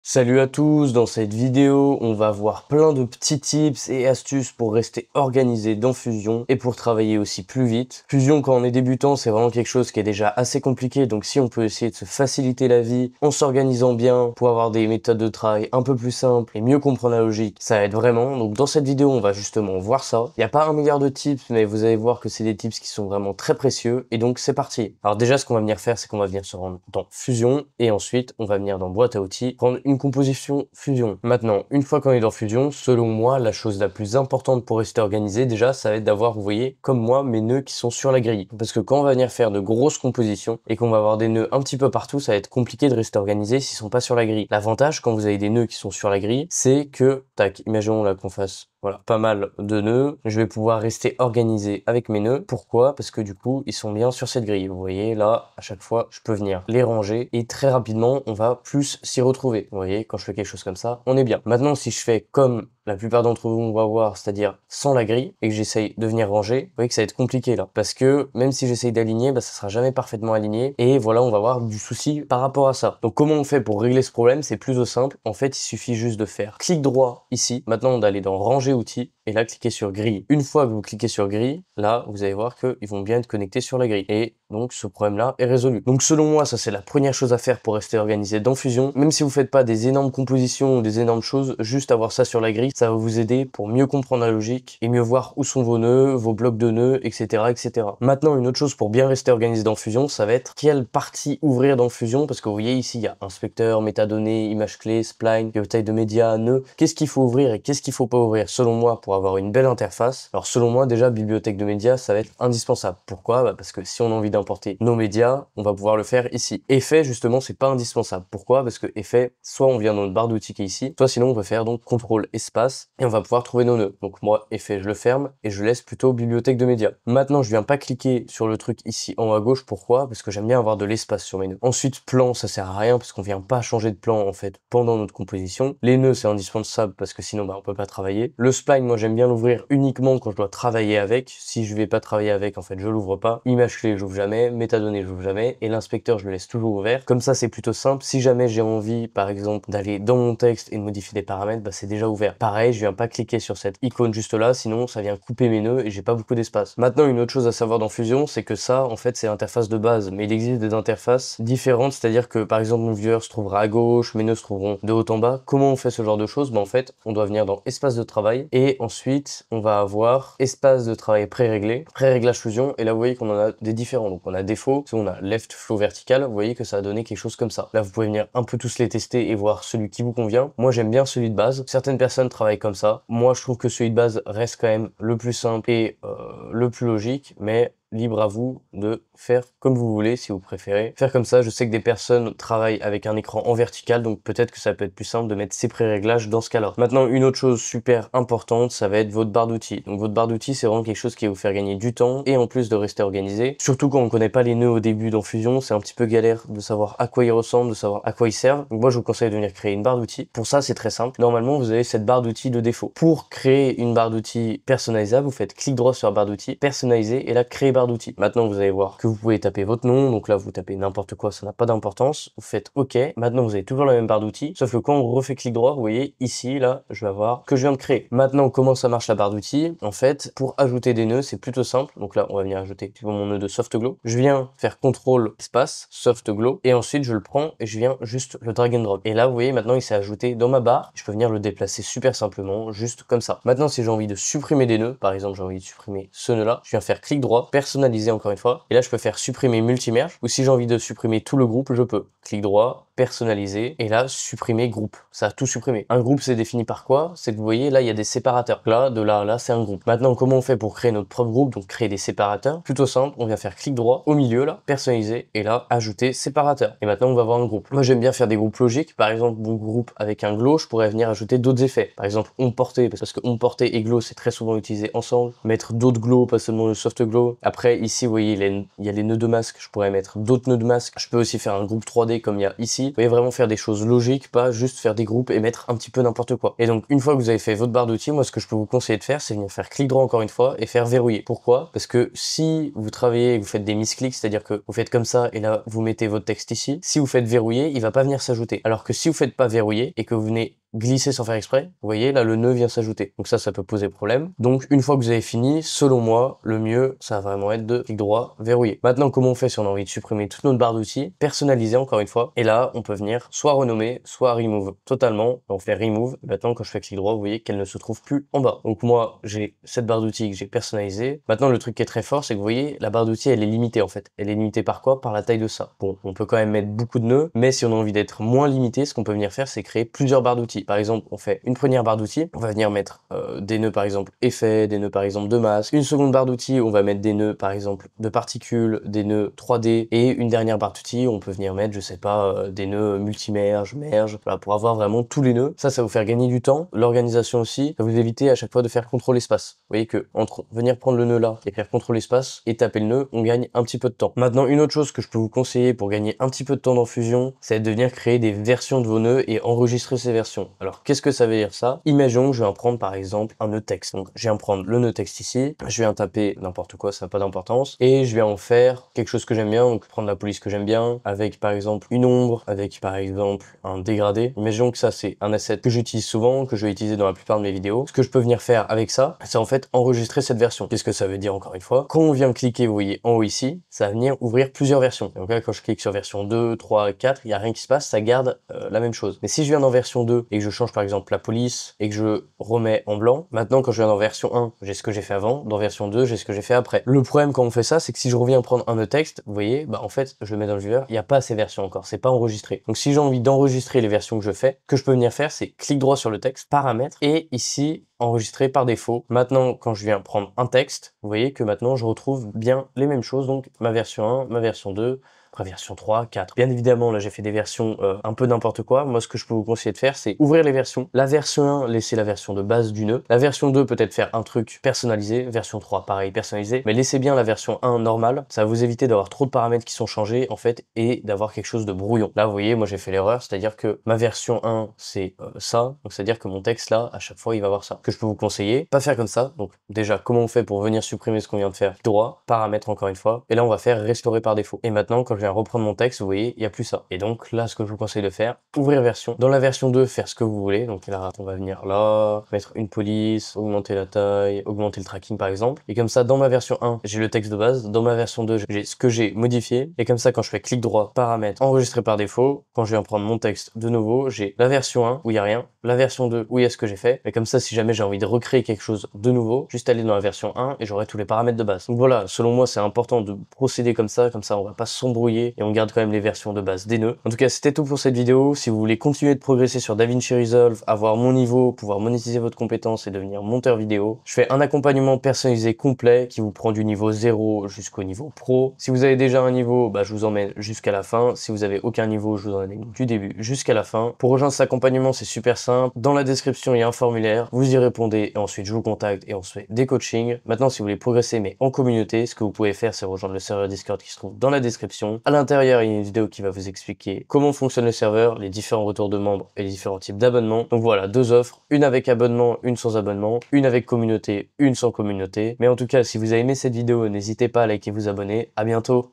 Salut à tous, dans cette vidéo, on va voir plein de petits tips et astuces pour rester organisé dans Fusion et pour travailler aussi plus vite. Fusion, quand on est débutant, c'est vraiment quelque chose qui est déjà assez compliqué, donc si on peut essayer de se faciliter la vie en s'organisant bien pour avoir des méthodes de travail un peu plus simples et mieux comprendre la logique, ça aide vraiment. Donc dans cette vidéo, on va justement voir ça. Il n'y a pas un milliard de tips, mais vous allez voir que c'est des tips qui sont vraiment très précieux et donc c'est parti. Alors déjà, ce qu'on va venir faire, c'est qu'on va venir se rendre dans Fusion et ensuite, on va venir dans boîte à outils, prendre une composition Fusion. Maintenant, une fois qu'on est dans Fusion, selon moi, la chose la plus importante pour rester organisé, déjà, ça va être d'avoir, vous voyez, comme moi, mes nœuds qui sont sur la grille. Parce que quand on va venir faire de grosses compositions et qu'on va avoir des nœuds un petit peu partout, ça va être compliqué de rester organisé s'ils sont pas sur la grille. L'avantage, quand vous avez des nœuds qui sont sur la grille, c'est que, tac, imaginons là qu'on fasse voilà, pas mal de nœuds. Je vais pouvoir rester organisé avec mes nœuds. Pourquoi? Parce que du coup, ils sont bien sur cette grille. Vous voyez, là, à chaque fois, je peux venir les ranger et très rapidement, on va plus s'y retrouver. Vous voyez, quand je fais quelque chose comme ça, on est bien. Maintenant, si je fais comme la plupart d'entre vous vont voir, c'est-à-dire sans la grille, et que j'essaye de venir ranger, vous voyez que ça va être compliqué là. Parce que même si j'essaye d'aligner, bah, ça sera jamais parfaitement aligné. Et voilà, on va avoir du souci par rapport à ça. Donc comment on fait pour régler ce problème? C'est plutôt simple. En fait, il suffit juste de faire clic droit ici. Maintenant, d'aller dans ranger outils et là, cliquez sur grille. Une fois que vous cliquez sur grille, là, vous allez voir qu'ils vont bien être connectés sur la grille. Et donc, ce problème-là est résolu. Donc, selon moi, ça, c'est la première chose à faire pour rester organisé dans Fusion. Même si vous faites pas des énormes compositions ou des énormes choses, juste avoir ça sur la grille, ça va vous aider pour mieux comprendre la logique et mieux voir où sont vos nœuds, vos blocs de nœuds, etc., etc. Maintenant, une autre chose pour bien rester organisé dans Fusion, ça va être quelle partie ouvrir dans Fusion, parce que vous voyez ici, il y a inspecteur, métadonnées, image clé, spline, bibliothèque de médias, nœuds. Qu'est-ce qu'il faut ouvrir et qu'est-ce qu'il faut pas ouvrir, selon moi, pour avoir une belle interface? Alors, selon moi, déjà, bibliothèque de médias, ça va être indispensable. Pourquoi? Bah, parce que si on a envie d'importer nos médias, on va pouvoir le faire ici. Effet, justement, c'est pas indispensable. Pourquoi? Parce que effet, soit on vient dans notre barre d'outils qui est ici, soit sinon on peut faire donc contrôle espace et on va pouvoir trouver nos nœuds. Donc moi, effet, je le ferme et je laisse plutôt bibliothèque de médias. Maintenant, je viens pas cliquer sur le truc ici en haut à gauche. Pourquoi? Parce que j'aime bien avoir de l'espace sur mes nœuds. Ensuite, plan, ça sert à rien parce qu'on vient pas changer de plan en fait pendant notre composition. Les nœuds, c'est indispensable parce que sinon, bah, on peut pas travailler. Le spline, moi, j'aime bien l'ouvrir uniquement quand je dois travailler avec. Si je vais pas travailler avec, en fait, je l'ouvre pas. Image clé, j'ouvre jamais. Métadonnées, j'ouvre jamais. Et l'inspecteur, je le laisse toujours ouvert. Comme ça, c'est plutôt simple. Si jamais j'ai envie, par exemple, d'aller dans mon texte et de modifier des paramètres, bah, c'est déjà ouvert. Pareil, je viens pas cliquer sur cette icône juste là, sinon ça vient couper mes nœuds et j'ai pas beaucoup d'espace. Maintenant, une autre chose à savoir dans Fusion, c'est que ça, en fait, c'est l'interface de base. Mais il existe des interfaces différentes, c'est-à-dire que, par exemple, mon viewer se trouvera à gauche, mes nœuds se trouveront de haut en bas. Comment on fait ce genre de choses? Bah, en fait, on doit venir dans espace de travail et ensuite, on va avoir espace de travail pré-réglé, pré-réglage Fusion. Et là, vous voyez qu'on en a des différents. Donc, on a défaut, on a left flow vertical. Vous voyez que ça a donné quelque chose comme ça. Là, vous pouvez venir un peu tous les tester et voir celui qui vous convient. Moi, j'aime bien celui de base. Certaines personnes travaillent comme ça. Moi, je trouve que celui de base reste quand même le plus simple et le plus logique, mais libre à vous de faire comme vous voulez si vous préférez faire comme ça. Je sais que des personnes travaillent avec un écran en vertical, donc peut-être que ça peut être plus simple de mettre ces pré-réglages dans ce cas-là. Maintenant, une autre chose super importante, ça va être votre barre d'outils. Donc votre barre d'outils, c'est vraiment quelque chose qui va vous faire gagner du temps et en plus de rester organisé. Surtout quand on connaît pas les nœuds au début dans Fusion, c'est un petit peu galère de savoir à quoi ils ressemblent, de savoir à quoi ils servent. Donc moi, je vous conseille de venir créer une barre d'outils. Pour ça, c'est très simple. Normalement, vous avez cette barre d'outils de défaut. Pour créer une barre d'outils personnalisable, vous faites clic droit sur la barre d'outils, personnaliser et là, créer barre d'outils. Maintenant, vous allez voir que vous pouvez taper votre nom. Donc là, vous tapez n'importe quoi, ça n'a pas d'importance. Vous faites OK. Maintenant, vous avez toujours la même barre d'outils. Sauf que quand on refait clic droit, vous voyez ici, là, je vais avoir que je viens de créer. Maintenant, comment ça marche la barre d'outils? En fait, pour ajouter des nœuds, c'est plutôt simple. Donc là, on va venir ajouter mon nœud de Softglow. Je viens faire contrôle espace, Softglow. Et ensuite, je le prends et je viens juste le drag and drop. Et là, vous voyez, maintenant, il s'est ajouté dans ma barre. Je peux venir le déplacer super simplement, juste comme ça. Maintenant, si j'ai envie de supprimer des nœuds, par exemple, j'ai envie de supprimer ce nœud-là, je viens faire clic droit, personnaliser encore une fois. Et là, je peux faire supprimer multimerge, ou si j'ai envie de supprimer tout le groupe, je peux. Clic droit, personnaliser, et là, supprimer groupe. Ça a tout supprimé. Un groupe, c'est défini par quoi? C'est que vous voyez, là, il y a des séparateurs. Là, de là à là, c'est un groupe. Maintenant, comment on fait pour créer notre propre groupe, donc créer des séparateurs? Plutôt simple, on vient faire clic droit, au milieu, là, personnaliser, et là, ajouter séparateur. Et maintenant, on va avoir un groupe. Moi, j'aime bien faire des groupes logiques. Par exemple, mon groupe avec un glow, je pourrais venir ajouter d'autres effets. Par exemple, on porté, parce que on porté et glow, c'est très souvent utilisé ensemble. Mettre d'autres glow, pas seulement le soft glow. Après, ici, vous voyez, il y a les nœuds de masque. Je pourrais mettre d'autres nœuds de masque. Je peux aussi faire un groupe 3D comme il y a ici. Vous voyez, vraiment faire des choses logiques, pas juste faire des groupes et mettre un petit peu n'importe quoi. Et donc une fois que vous avez fait votre barre d'outils, moi ce que je peux vous conseiller de faire, c'est venir faire clic droit encore une fois et faire verrouiller. Pourquoi? Parce que si vous travaillez et que vous faites des misclics, c'est-à-dire que vous faites comme ça et là vous mettez votre texte ici, si vous faites verrouiller, il va pas venir s'ajouter. Alors que si vous faites pas verrouiller et que vous venez glisser sans faire exprès, vous voyez là le nœud vient s'ajouter. Donc ça peut poser problème. Donc une fois que vous avez fini, selon moi, le mieux ça va vraiment être de clic droit, verrouiller. Maintenant comment on fait si on a envie de supprimer toute notre barre d'outils? Personnaliser encore une fois. Et là on peut venir soit renommer, soit remove totalement. On fait remove. Maintenant quand je fais clic droit, vous voyez qu'elle ne se trouve plus en bas. Donc moi j'ai cette barre d'outils que j'ai personnalisée. Maintenant le truc qui est très fort, c'est que vous voyez la barre d'outils elle est limitée en fait. Elle est limitée par quoi? Par la taille de ça. Bon, on peut quand même mettre beaucoup de nœuds, mais si on a envie d'être moins limité, ce qu'on peut venir faire, c'est créer plusieurs barres d'outils. Par exemple, on fait une première barre d'outils, on va venir mettre des nœuds par exemple effets, des nœuds par exemple de masque. Une seconde barre d'outils, on va mettre des nœuds par exemple de particules, des nœuds 3D, et une dernière barre d'outils, on peut venir mettre, je sais pas, des nœuds multimerge, merge, voilà, pour avoir vraiment tous les nœuds. Ça va vous faire gagner du temps. L'organisation aussi, ça va vous éviter à chaque fois de faire contrôle espace. Vous voyez que entre venir prendre le nœud là et faire contrôle espace et taper le nœud, on gagne un petit peu de temps. Maintenant, une autre chose que je peux vous conseiller pour gagner un petit peu de temps dans Fusion, c'est de venir créer des versions de vos nœuds et enregistrer ces versions. Alors, qu'est-ce que ça veut dire ça? Imaginons que je vais en prendre par exemple un nœud texte. Donc, je vais en prendre le nœud texte ici, je vais en taper n'importe quoi, ça n'a pas d'importance, et je vais en faire quelque chose que j'aime bien, donc prendre la police que j'aime bien, avec par exemple une ombre, avec par exemple un dégradé. Imaginons que ça c'est un asset que j'utilise souvent, que je vais utiliser dans la plupart de mes vidéos. Ce que je peux venir faire avec ça, c'est en fait enregistrer cette version. Qu'est-ce que ça veut dire encore une fois? Quand on vient cliquer, vous voyez en haut ici, ça va venir ouvrir plusieurs versions. Donc là, quand je clique sur version 2, 3, 4, il n'y a rien qui se passe, ça garde la même chose. Mais si je viens dans version 2 et que je change par exemple la police et que je remets en blanc, maintenant quand je viens dans version 1, j'ai ce que j'ai fait avant, dans version 2, j'ai ce que j'ai fait après. Le problème quand on fait ça, c'est que si je reviens prendre un nœud texte, vous voyez, bah en fait, je le mets dans le viewer, il n'y a pas ces versions encore, c'est pas enregistré. Donc si j'ai envie d'enregistrer les versions que je fais, que je peux venir faire, c'est clic droit sur le texte, paramètres, et ici, enregistrer par défaut. Maintenant, quand je viens prendre un texte, vous voyez que maintenant, je retrouve bien les mêmes choses, donc ma version 1, ma version 2, après version 3, 4. Bien évidemment, là j'ai fait des versions un peu n'importe quoi. Moi ce que je peux vous conseiller de faire, c'est ouvrir les versions. La version 1, laissez la version de base du nœud. La version 2, peut-être faire un truc personnalisé. Version 3, pareil, personnalisé. Mais laissez bien la version 1 normale. Ça va vous éviter d'avoir trop de paramètres qui sont changés en fait et d'avoir quelque chose de brouillon. Là vous voyez, moi j'ai fait l'erreur, c'est-à-dire que ma version 1 c'est ça. Donc c'est-à-dire que mon texte là, à chaque fois il va avoir ça. Que je peux vous conseiller, pas faire comme ça. Donc déjà, comment on fait pour venir supprimer ce qu'on vient de faire? Droit, paramètres encore une fois. Et là on va faire restaurer par défaut. Et maintenant quand je viens reprendre mon texte, vous voyez, il n'y a plus ça. Et donc là, ce que je vous conseille de faire, ouvrir version. Dans la version 2, faire ce que vous voulez. Donc là, on va venir là, mettre une police, augmenter la taille, augmenter le tracking par exemple. Et comme ça, dans ma version 1, j'ai le texte de base. Dans ma version 2, j'ai ce que j'ai modifié. Et comme ça, quand je fais clic droit, paramètres, enregistrer par défaut, quand je viens prendre mon texte de nouveau, j'ai la version 1 où il n'y a rien, la version 2 où il y a ce que j'ai fait. Et comme ça, si jamais j'ai envie de recréer quelque chose de nouveau, juste aller dans la version 1 et j'aurai tous les paramètres de base. Donc voilà, selon moi, c'est important de procéder comme ça on va pas s'embrouiller et on garde quand même les versions de base des nœuds. En tout cas, c'était tout pour cette vidéo. Si vous voulez continuer de progresser sur DaVinci Resolve, avoir mon niveau, pouvoir monétiser votre compétence et devenir monteur vidéo, je fais un accompagnement personnalisé complet qui vous prend du niveau 0 jusqu'au niveau pro. Si vous avez déjà un niveau, bah, je vous emmène jusqu'à la fin. Si vous avez aucun niveau, je vous emmène du début jusqu'à la fin. Pour rejoindre cet accompagnement, c'est super simple. Dans la description, il y a un formulaire. Vous y répondez et ensuite je vous contacte et on se fait des coachings. Maintenant, si vous voulez progresser mais en communauté, ce que vous pouvez faire, c'est rejoindre le serveur Discord qui se trouve dans la description. À l'intérieur, il y a une vidéo qui va vous expliquer comment fonctionne le serveur, les différents retours de membres et les différents types d'abonnements. Donc voilà, deux offres, une avec abonnement, une sans abonnement, une avec communauté, une sans communauté. Mais en tout cas, si vous avez aimé cette vidéo, n'hésitez pas à liker et vous abonner. À bientôt.